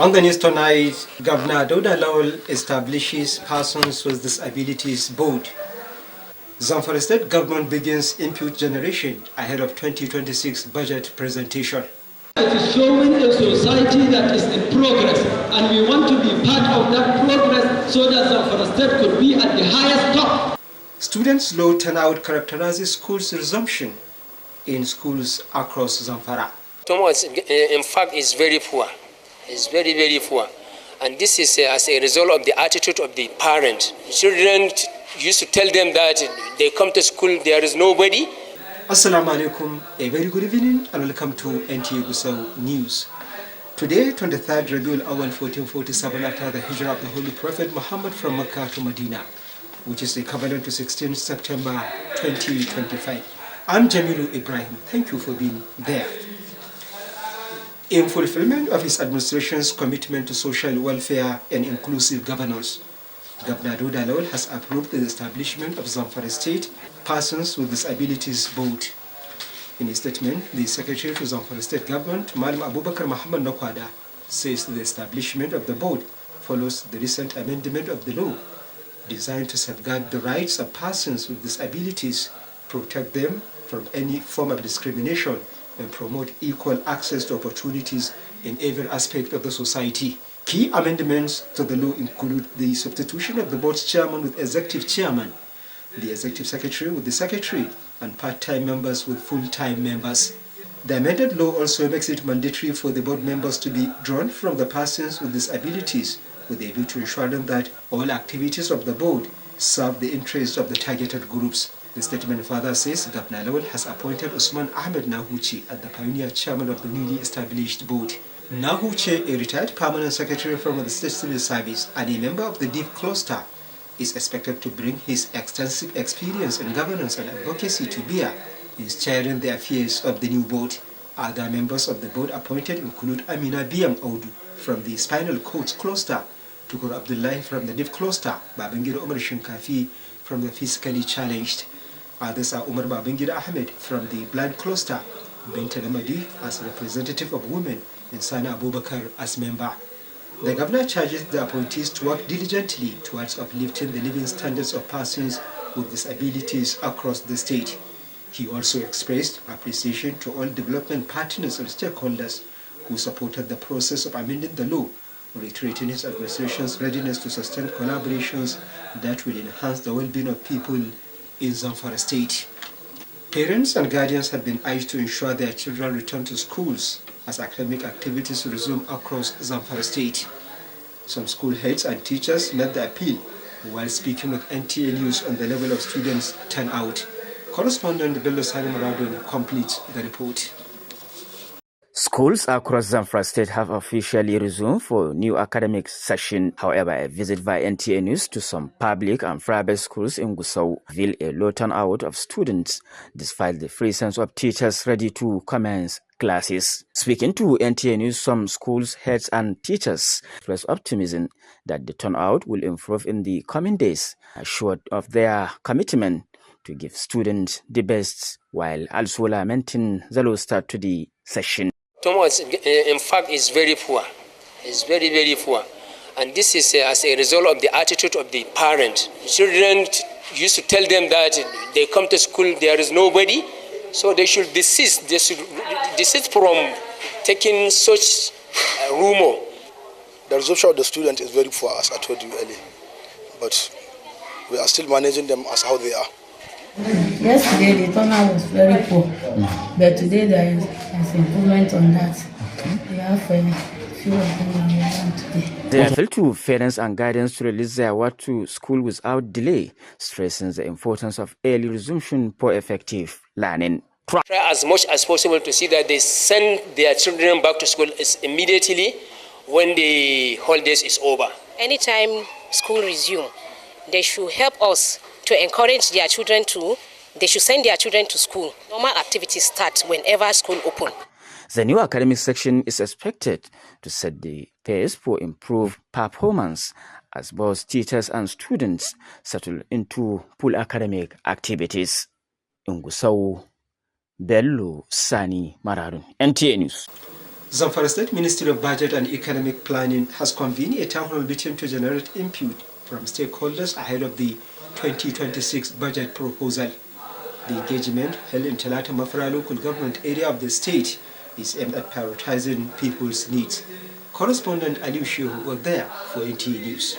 On the news tonight, Governor Dauda Lawal establishes Persons with Disabilities Board. Zamfara State Government begins input generation ahead of 2026 budget presentation. It is showing a society that is in progress, and we want to be part of that progress so that Zamfara State could be at the highest top. Students' low turnout characterizes schools' resumption in schools across Zamfara. Thomas, in fact, is very poor. It's very, very poor. And this is as a result of the attitude of the parent. Children used to tell them that they come to school, there is nobody. Assalamu alaikum, a very good evening and welcome to Nta Gusau News. Today, 23rd Rabiul Awal 1447 after the Hijrah of the Holy Prophet Muhammad from Mecca to Medina, which is equivalent to 16 September 2025. I'm Jamilu Ibrahim. Thank you for being there. In fulfillment of his administration's commitment to social welfare and inclusive governance, Governor Dauda Lawal has approved the establishment of Zamfara State Persons with Disabilities Board. In a statement, the Secretary to Zamfara State Government, Malam Abubakar Muhammad Nokwada, says the establishment of the board follows the recent amendment of the law designed to safeguard the rights of persons with disabilities, protect them from any form of discrimination, and promote equal access to opportunities in every aspect of the society. Key amendments to the law include the substitution of the board's chairman with executive chairman, the executive secretary with the secretary, and part-time members with full-time members. The amended law also makes it mandatory for the board members to be drawn from the persons with disabilities, with a view to ensuring that all activities of the board serve the interests of the targeted groups. The statement further says Governor Lawal has appointed Usman Ahmed Nahuchi as the pioneer chairman of the newly established board. Nahuchi, a retired permanent secretary from the State Civil Service and a member of the Deep Cluster, is expected to bring his extensive experience in governance and advocacy to bear in steering the affairs of the new board. Other members of the board appointed include Amina Biam Audu from the Spinal Cord Cluster, Tukur Abdullahi from the Deep Cluster, Babangida Omar Shinkafi from the Physically Challenged. Others are Umar Babangida Ahmed from the Blind Cluster, Binta Namadi as representative of women, and Sana Abubakar as member. The governor charges the appointees to work diligently towards uplifting the living standards of persons with disabilities across the state. He also expressed appreciation to all development partners and stakeholders who supported the process of amending the law, reiterating his administration's readiness to sustain collaborations that will enhance the well-being of people in Zamfara State. Parents and guardians have been urged to ensure their children return to schools as academic activities resume across Zamfara State. Some school heads and teachers made the appeal while speaking with NTA News on the level of students turnout. Correspondent Bello Salim Radon completes the report. Schools across Zamfara State have officially resumed for new academic session. However, a visit via NTA News to some public and private schools in Gusau revealed a low turnout of students, despite the presence of teachers ready to commence classes. Speaking to NTA News, some schools heads and teachers expressed optimism that the turnout will improve in the coming days, assured of their commitment to give students the best, while also lamenting the low start to the session. Thomas, in fact, is very poor. It's very, very poor. And this is as a result of the attitude of the parent. Children used to tell them that they come to school, there is nobody, so they should desist. They should desist from taking such rumor. The resumption of the student is very poor, as I told you earlier. But we are still managing them as how they are. Yesterday the turnout was very poor, but today there is improvement on that. We have a few of them today. They appeal to parents and guardians to release their work to school without delay, stressing the importance of early resumption for effective learning. Try as much as possible to see that they send their children back to school immediately when the holidays is over. Anytime school resume, they should help us to encourage their children they should send their children to school. Normal activities start whenever school open. The new academic section is expected to set the pace for improved performance as both teachers and students settle into full academic activities. In Gusau, Bello Sani Mararun, NTA News. Zamfara State Ministry of Budget and Economic Planning has convened a town hall meeting to generate input from stakeholders ahead of the 2026 budget proposal. The engagement, held in Talata Mafra local government area of the state, is aimed at prioritizing people's needs. Correspondent Aliu Shehu was there for NTA News.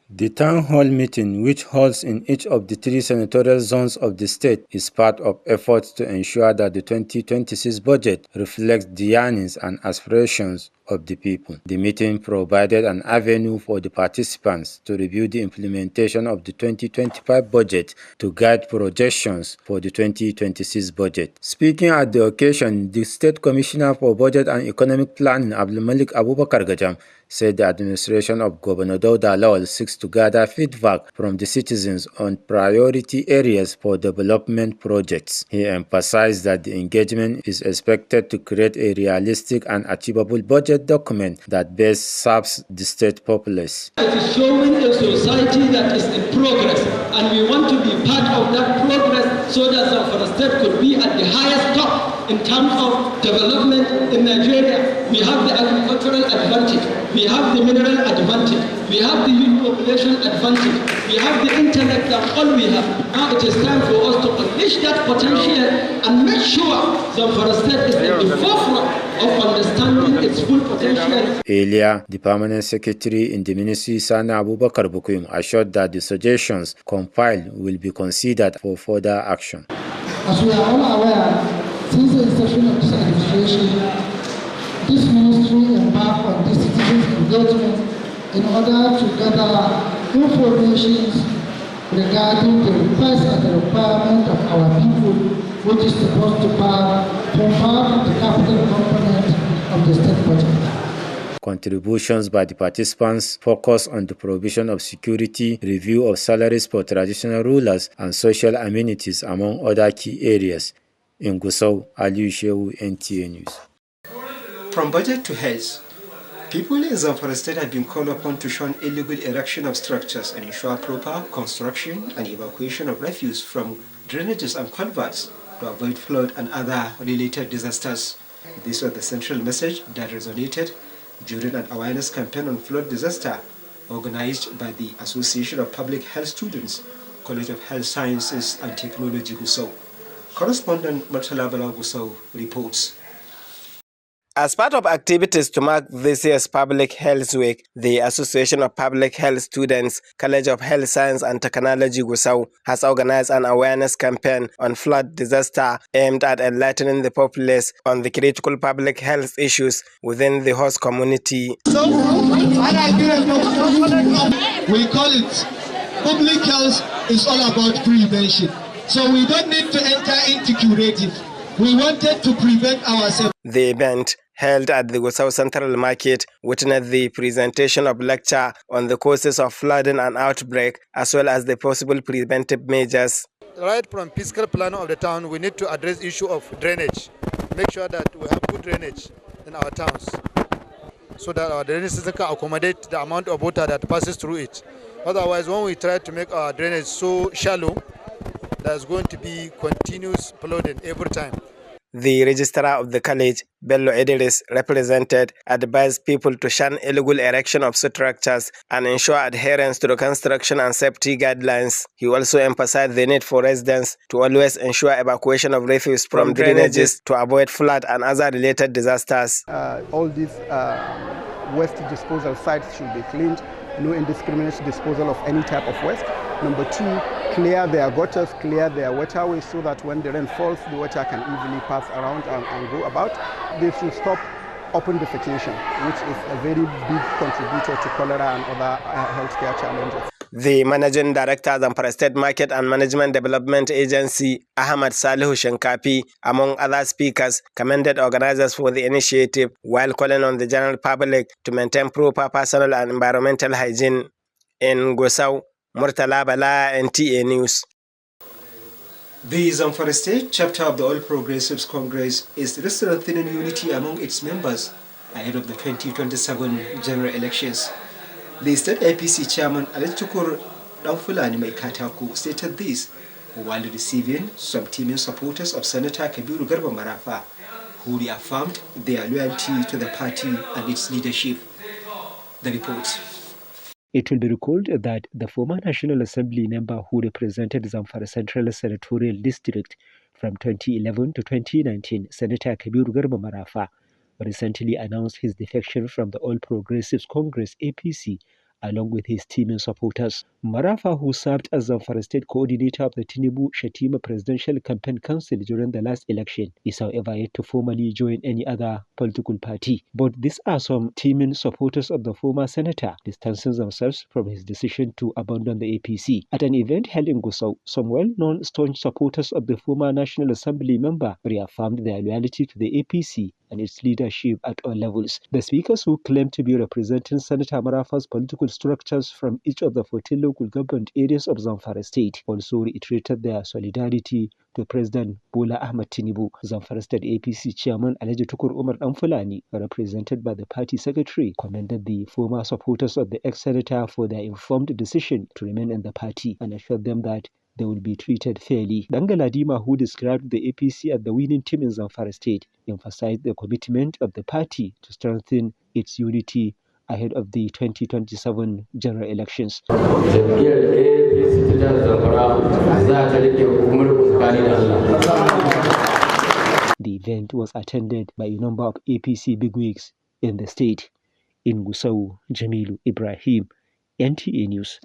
The town hall meeting, which holds in each of the 3 senatorial zones of the state, is part of efforts to ensure that the 2026 budget reflects the yearnings and aspirations of the people. The meeting provided an avenue for the participants to review the implementation of the 2025 budget to guide projections for the 2026 budget. Speaking at the occasion, the State Commissioner for Budget and Economic Planning, Abdulmalik Abubakar Gajam, said the administration of Governor Dauda Lawal seeks to gather feedback from the citizens on priority areas for development projects. He emphasized that the engagement is expected to create a realistic and achievable budget document that best serves the state populace. It is showing a society that is in progress, and we want to be part of that progress so that Zamfara State could be at the highest top in terms of development in Nigeria. We have the agricultural advantage, we have the mineral advantage, we have the youth population advantage, we have the intellect, that's all we have. Now it is time for us to unleash that potential and make sure Zamfara State is at the forefront of understanding its full potential. Earlier, the permanent secretary in the ministry, Sani Abubakar Bukum, assured that the suggestions compiled will be considered for further action. As we are all aware, since the inception of this administration, this ministry embarked on this citizens' engagement in order to gather information regarding the request and the requirement of our people, which is supposed to form the capital component of the state budget. Contributions by the participants focus on the provision of security, review of salaries for traditional rulers, and social amenities, among other key areas. In Gusau, Aliu Shehu, NTA News. From budget to health, people in Zamfara State have been called upon to shun illegal erection of structures and ensure proper construction and evacuation of refuse from drainages and culverts to avoid flood and other related disasters. This was the central message that resonated during an awareness campaign on flood disaster organized by the Association of Public Health Students, College of Health Sciences and Technology, Gusau. Correspondent Murtala Bala Gusau reports. As part of activities to mark this year's Public Health Week, the Association of Public Health Students, College of Health Science and Technology, Gusau, has organized an awareness campaign on flood disaster aimed at enlightening the populace on the critical public health issues within the host community. So, we call it public health is all about prevention. So we don't need to enter into curative. We wanted to prevent ourselves. The event, held at the Gusau Central Market, witnessed the presentation of lecture on the causes of flooding and outbreak, as well as the possible preventive measures. Right from fiscal plan of the town, we need to address the issue of drainage. Make sure that we have good drainage in our towns, so that our drainage system can accommodate the amount of water that passes through it. Otherwise, when we try to make our drainage so shallow, there's going to be continuous flooding every time. The registrar of the college, Bello Ediris, advised people to shun illegal erection of structures and ensure adherence to the construction and safety guidelines. He also emphasized the need for residents to always ensure evacuation of refuse from drainages to avoid flood and other related disasters. All these waste disposal sites should be cleaned. No indiscriminate disposal of any type of waste. Number 2, clear their gutters, clear their waterways so that when the rain falls, the water can easily pass around and go about. They should stop open defecation, which is a very big contributor to cholera and other healthcare challenges. The Managing Director of Zamfara State Market and Management Development Agency, Ahmad Salihu Shankapi, among other speakers, commended organizers for the initiative while calling on the general public to maintain proper personal and environmental hygiene. In Gusau, Murtala Bala, NTA News. The Zamfara State chapter of the All Progressives Congress is strengthening unity among its members ahead of the 2027 general elections. The state APC chairman Alitukur Danfulani Maikataku stated this while receiving some teaming supporters of Senator Kabiru Garba Marafa, who reaffirmed their loyalty to the party and its leadership. The report. It will be recalled that the former National Assembly member who represented Zamfara Central Senatorial District from 2011 to 2019, Senator Kabir Garba Marafa, recently announced his defection from the All Progressives Congress APC along with his team and supporters. Marafa, who served as Zamfara State Coordinator of the Tinubu Shatima Presidential Campaign Council during the last election, is however yet to formally join any other political party. But these are some teaming supporters of the former senator distancing themselves from his decision to abandon the APC. At an event held in Gusau, some well-known staunch supporters of the former National Assembly member reaffirmed their loyalty to the APC and its leadership at all levels. The speakers, who claimed to be representing Senator Marafa's political structures from each of the 14 local government areas of Zamfara State, also reiterated their solidarity to President Bola Ahmed Tinubu. Zamfara State APC Chairman Alhaji Tukur Umar Danfulani, represented by the party secretary, commended the former supporters of the ex-senator for their informed decision to remain in the party and assured them that they will be treated fairly. Dangaladima, who described the APC as the winning team in Zamfara State, emphasized the commitment of the party to strengthen its unity ahead of the 2027 general elections. The event was attended by a number of APC bigwigs in the state. In Gusau, Jamilu Ibrahim, NTA News.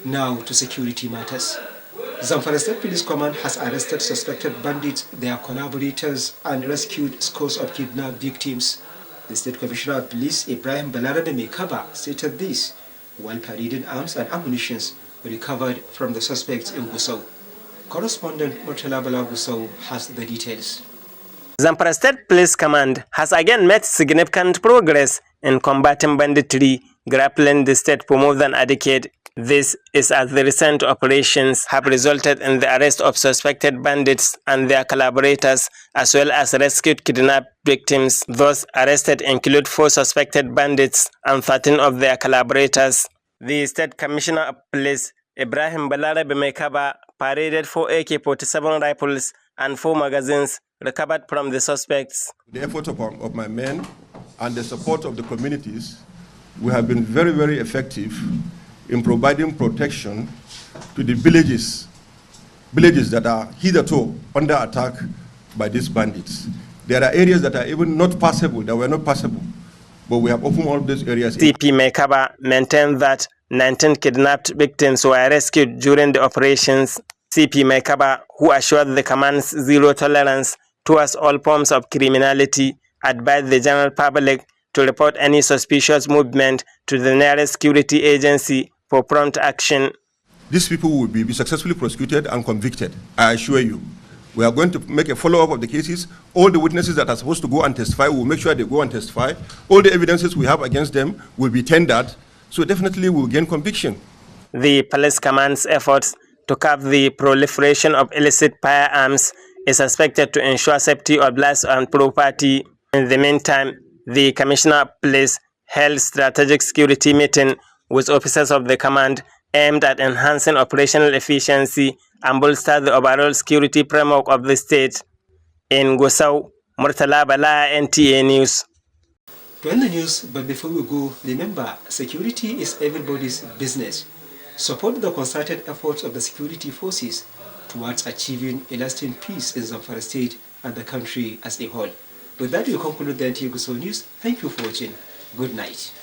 Now to security matters. Zamfara State Police Command has arrested suspected bandits, their collaborators, and rescued scores of kidnapped victims. The State Commissioner of Police, Ibrahim Balarabe Mekaba, stated this while parading arms and ammunition recovered from the suspects in Gusau. Correspondent Murtala Bala Gusau has the details. Zamfara State Police Command has again made significant progress in combating banditry, grappling the state for more than a decade. This is as the recent operations have resulted in the arrest of suspected bandits and their collaborators, as well as rescued kidnapped victims. Those arrested include 4 suspected bandits and 13 of their collaborators. The State Commissioner of Police, Ibrahim Balarabe Mekaba, paraded 4 AK-47 rifles and 4 magazines recovered from the suspects. The effort of my men and the support of the communities, we have been very, very effective in providing protection to the villages that are hitherto under attack by these bandits. There are areas that are even not passable, that were not passable, but we have opened all these areas. CP Mekaba maintained that 19 kidnapped victims were rescued during the operations. CP Mekaba, who assured the command's zero tolerance towards all forms of criminality, advised the general public to report any suspicious movement to the nearest security agency for prompt action. These people will be successfully prosecuted and convicted, I assure you. We are going to make a follow-up of the cases. All the witnesses that are supposed to go and testify, we'll make sure they go and testify. All the evidences we have against them will be tendered, so definitely we'll gain conviction. The police command's efforts to curb the proliferation of illicit firearms is expected to ensure safety of lives and property. In the meantime, the Commissioner of Police held strategic security meeting with officers of the command aimed at enhancing operational efficiency and bolster the overall security framework of the state. In Gusau, Murtala Bala, NTA News. To end the news, but before we go, remember, security is everybody's business. Support the concerted efforts of the security forces towards achieving a lasting peace in Zamfara State and the country as a whole. With that, we conclude the Nta Gusau News. Thank you for watching. Good night.